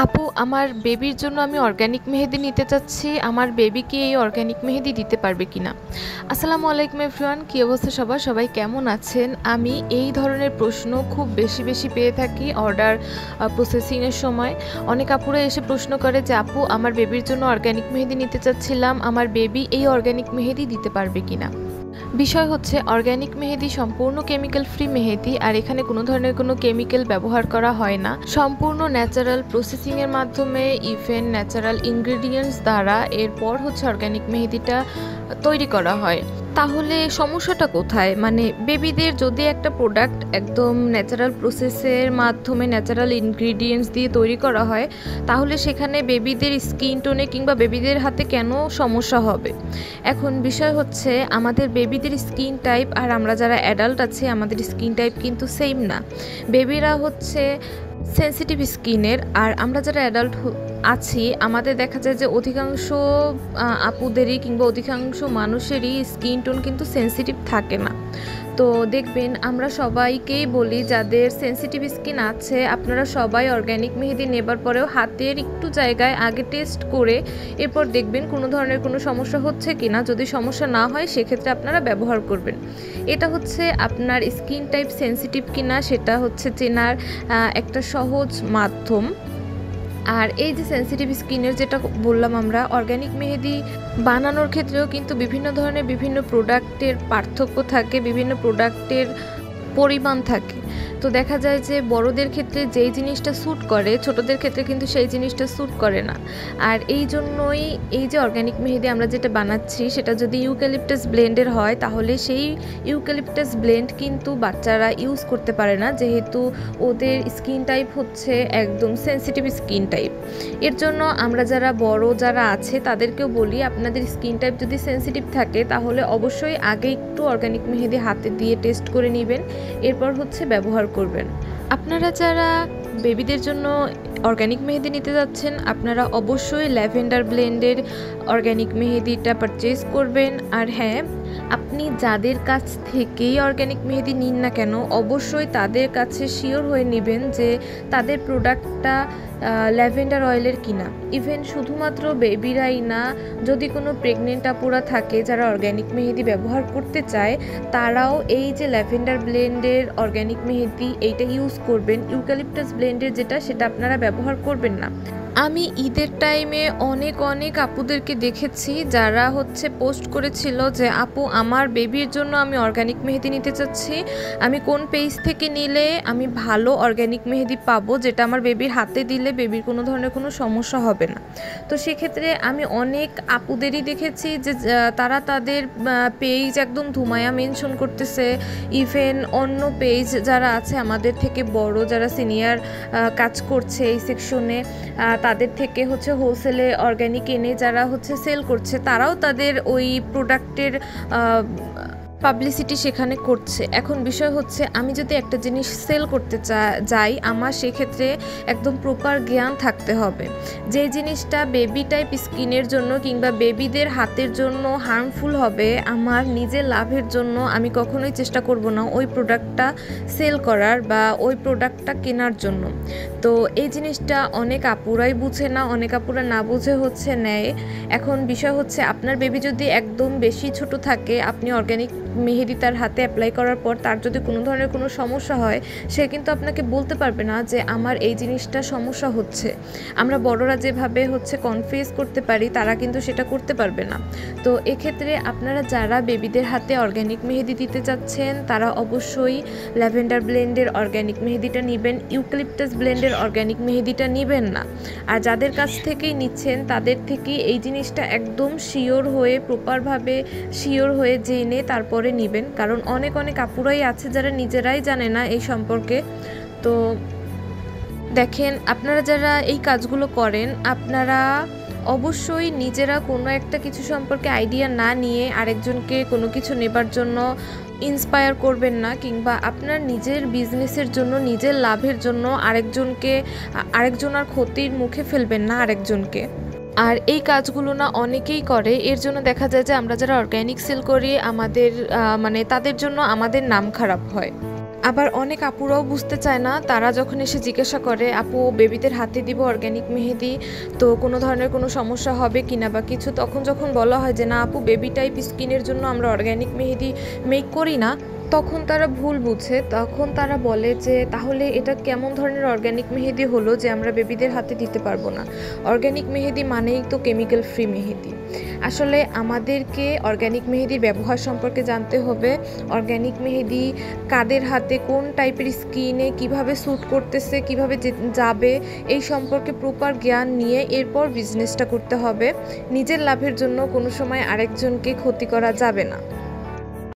আপু, আমার বেবির জন্য আমি অর্গানিক মেহেদি নিতে চাচ্ছি। আমার বেবিকে এই অর্গানিক মেহেদি দিতে পারবে কিনা? আসসালামু আলাইকুম এভরিওয়ান, কী অবস্থা সবার? সবাই কেমন আছেন? আমি এই ধরনের প্রশ্ন খুব বেশি পেয়ে থাকি অর্ডার প্রসেসিংয়ের সময়। অনেক আপুরা এসে প্রশ্ন করে যে আপু, আমার বেবির জন্য অর্গানিক মেহেদি নিতে চাচ্ছিলাম, আমার বেবি এই অর্গানিক মেহেদি দিতে পারবে কিনা। বিষয় হচ্ছে, অর্গ্যানিক মেহেদি সম্পূর্ণ কেমিক্যাল ফ্রি মেহেদি, আর এখানে কোনো ধরনের কোনো কেমিক্যাল ব্যবহার করা হয় না। সম্পূর্ণ ন্যাচারাল প্রসেসিংয়ের মাধ্যমে, ইভেন ন্যাচারাল ইনগ্রেডিয়েন্টস দ্বারা এরপর হচ্ছে অর্গ্যানিক মেহেদিটা তৈরি করা হয়। তাহলে সমস্যাটা কোথায়? মানে বেবিদের যদি একটা প্রোডাক্ট একদম ন্যাচারাল প্রসেসের মাধ্যমে ন্যাচারাল ইনগ্রিডিয়েন্টস দিয়ে তৈরি করা হয়, তাহলে সেখানে বেবিদের স্কিন টোনে কিংবা বেবিদের হাতে কেন সমস্যা হবে? এখন বিষয় হচ্ছে, আমাদের বেবিদের স্কিন টাইপ আর আমরা যারা অ্যাডাল্ট আছি আমাদের স্কিন টাইপ কিন্তু সেম না। বেবিরা হচ্ছে সেন্সিটিভ স্কিনের, আর আমরা যারা অ্যাডাল্ট আছি আমাদের দেখা যায় যে অধিকাংশ আপুদেরই কিংবা অধিকাংশ মানুষেরই স্কিন টোন কিন্তু সেন্সিটিভ থাকে না। তো দেখবেন আমরা সবাইকেই বলি যাদের সেন্সিটিভ স্কিন আছে, আপনারা সবাই অর্গ্যানিক মেহেদি নেবার পরেও হাতের একটু জায়গায় আগে টেস্ট করে এরপর দেখবেন কোনো ধরনের কোনো সমস্যা হচ্ছে কি না। যদি সমস্যা না হয় সেক্ষেত্রে আপনারা ব্যবহার করবেন। এটা হচ্ছে আপনার স্কিন টাইপ সেন্সিটিভ কিনা সেটা হচ্ছে চেনার একটা সহজ মাধ্যম। আর এই যে সেন্সিটিভ স্কিনের যেটা বললাম, আমরা অর্গ্যানিক মেহেদি বানানোর ক্ষেত্রেও কিন্তু বিভিন্ন ধরনের বিভিন্ন প্রোডাক্টের পার্থক্য থাকে, বিভিন্ন প্রোডাক্টের পরিমাণ থাকে। তো দেখা যায় যে বড়দের ক্ষেত্রে যেই জিনিসটা স্যুট করে ছোটদের ক্ষেত্রে কিন্তু সেই জিনিসটা স্যুট করে না। আর এই জন্যই এই যে অর্গ্যানিক মেহেদি আমরা যেটা বানাচ্ছি সেটা যদি ইউক্যালিপটাস ব্লেন্ডের হয়, তাহলে সেই ইউক্যালিপটাস ব্লেন্ড কিন্তু বাচ্চারা ইউজ করতে পারে না, যেহেতু ওদের স্কিন টাইপ হচ্ছে একদম সেন্সিটিভ স্কিন টাইপ। এর জন্য আমরা যারা বড় যারা আছে তাদেরকেও বলি, আপনাদের স্কিন টাইপ যদি সেন্সিটিভ থাকে তাহলে অবশ্যই আগে একটু অর্গ্যানিক মেহেদি হাতে দিয়ে টেস্ট করে নেবেন, এরপর হচ্ছে ব্যবহার করবেন। আপনারা যারা বেবিদের জন্য অর্গ্যানিক মেহেদি নিতে যাচ্ছেন, আপনারা অবশ্যই ল্যাভেন্ডার ব্লেন্ডের অর্গ্যানিক মেহেদিটা পারচেজ করবেন। আর হ্যাঁ, আপনি যাদের কাছ থেকেই অর্গ্যানিক মেহেদি নিন না কেন, অবশ্যই তাদের কাছে শিওর হয়ে নেবেন যে তাদের প্রোডাক্টটা ল্যাভেন্ডার অয়েলের কিনা। ইভেন শুধুমাত্র বেবিরাই না, যদি কোনো প্রেগনেন্ট আপুরা থাকে যারা অর্গ্যানিক মেহেদি ব্যবহার করতে চায়, তারাও এই যে ল্যাভেন্ডার ব্লেন্ডের অর্গ্যানিক মেহেদি এইটা ইউজ করবেন। ইউক্যালিপটাস ব্লেন্ডের যেটা সেটা আপনারা ব্যবহার করবেন না। আমি ঈদের টাইমে অনেক আপুদেরকে দেখেছি যারা হচ্ছে পোস্ট করেছিল যে আপু, আমার বেবির জন্য আমি অর্গ্যানিক মেহেদি নিতে চাচ্ছি, আমি কোন পেজ থেকে নিলে আমি ভালো অর্গ্যানিক মেহেদি পাবো যেটা আমার বেবির হাতে দিলে বেবির কোনো ধরনের কোনো সমস্যা হবে না। তো সেক্ষেত্রে আমি অনেক আপুদেরই দেখেছি যে তারা তাদের পেজ একদম ধুমায়া মেনশন করতেছে। ইভেন অন্য পেজ যারা আছে আমাদের থেকে বড়, যারা সিনিয়র কাজ করছে এই সেকশনে, তাদের থেকে হচ্ছে হোলসেলে অর্গ্যানিক এনে যারা হচ্ছে সেল করছে, তারাও তাদের ওই প্রোডাক্টের পাবলিসিটি সেখানে করছে। এখন বিষয় হচ্ছে, আমি যদি একটা জিনিস সেল করতে যাই, আমার সেক্ষেত্রে একদম প্রপার জ্ঞান থাকতে হবে। যে জিনিসটা বেবি টাইপ স্কিনের জন্য কিংবা বেবিদের হাতের জন্য হার্মফুল হবে, আমার নিজের লাভের জন্য আমি কখনোই চেষ্টা করব না ওই প্রোডাক্টটা সেল করার বা ওই প্রোডাক্টটা কেনার জন্য। তো এই জিনিসটা অনেক আপুরাই বুঝে না, অনেক আপুরা না বুঝে হচ্ছে নেয়। এখন বিষয় হচ্ছে, আপনার বেবি যদি একদম বেশি ছোট থাকে, আপনি অর্গ্যানিক মেহেদি তার হাতে অ্যাপ্লাই করার পর তার যদি কোনো ধরনের কোনো সমস্যা হয়, সে কিন্তু আপনাকে বলতে পারবে না যে আমার এই জিনিসটা সমস্যা হচ্ছে। আমরা বড়রা যেভাবে হচ্ছে কনফিউজ করতে পারি, তারা কিন্তু সেটা করতে পারবে না। তো এক্ষেত্রে আপনারা যারা বেবিদের হাতে অর্গ্যানিক মেহেদি দিতে যাচ্ছেন, তারা অবশ্যই ল্যাভেন্ডার ব্লেন্ডের অর্গ্যানিক মেহেদিটা নেবেন, ইউক্যালিপটাস ব্লেন্ডের অর্গ্যানিক মেহেদিটা নেবেন না। আর যাদের কাছ থেকেই নিচ্ছেন তাদের থেকেই এই জিনিসটা একদম শিওর হয়ে, প্রপারভাবে শিওর হয়ে জেনে তারপরে নেবেন। কারণ অনেক আপুরাই আছে যারা নিজেরাই জানে না এই সম্পর্কে। তো দেখেন, আপনারা যারা এই কাজগুলো করেন, আপনারা অবশ্যই নিজেরা কোনো একটা কিছু সম্পর্কে আইডিয়া না নিয়ে আরেকজনকে কোনো কিছু নেবার জন্য ইন্সপায়ার করবেন না, কিংবা আপনার নিজের বিজনেসের জন্য, নিজের লাভের জন্য আরেকজনের ক্ষতির মুখে ফেলবেন না আরেকজনকে। আর এই কাজগুলো না অনেকেই করে, এর জন্য দেখা যায় যে আমরা যারা অর্গ্যানিক সেল করি আমাদের মানে তাদের জন্য আমাদের নাম খারাপ হয়। আবার অনেক আপুরাও বুঝতে চায় না, তারা যখন এসে জিজ্ঞাসা করে আপু বেবিদের হাতে দিব অর্গ্যানিক মেহেদি, তো কোনো ধরনের কোনো সমস্যা হবে কিনা বা কিছু, তখন যখন বলা হয় যে না আপু বেবি টাইপ স্কিনের জন্য আমরা অর্গ্যানিক মেহেদি মেক করি না, তখন তারা ভুল বুঝে। তখন তারা বলে যে তাহলে এটা কেমন ধরনের অর্গ্যানিক মেহেদি হলো যে আমরা বেবিদের হাতে দিতে পারবো না। অর্গ্যানিক মেহেদি মানেই তো কেমিক্যাল ফ্রি মেহেদি। আসলে আমাদেরকে অর্গ্যানিক মেহেদির ব্যবহার সম্পর্কে জানতে হবে। অর্গ্যানিক মেহেদি কাদের হাতে কোন টাইপের স্কিনে কিভাবে স্যুট করতেছে, কিভাবে যাবে, এই সম্পর্কে প্রপার জ্ঞান নিয়ে এরপর বিজনেসটা করতে হবে। নিজের লাভের জন্য কোনো সময় আরেকজনকে ক্ষতি করা যাবে না।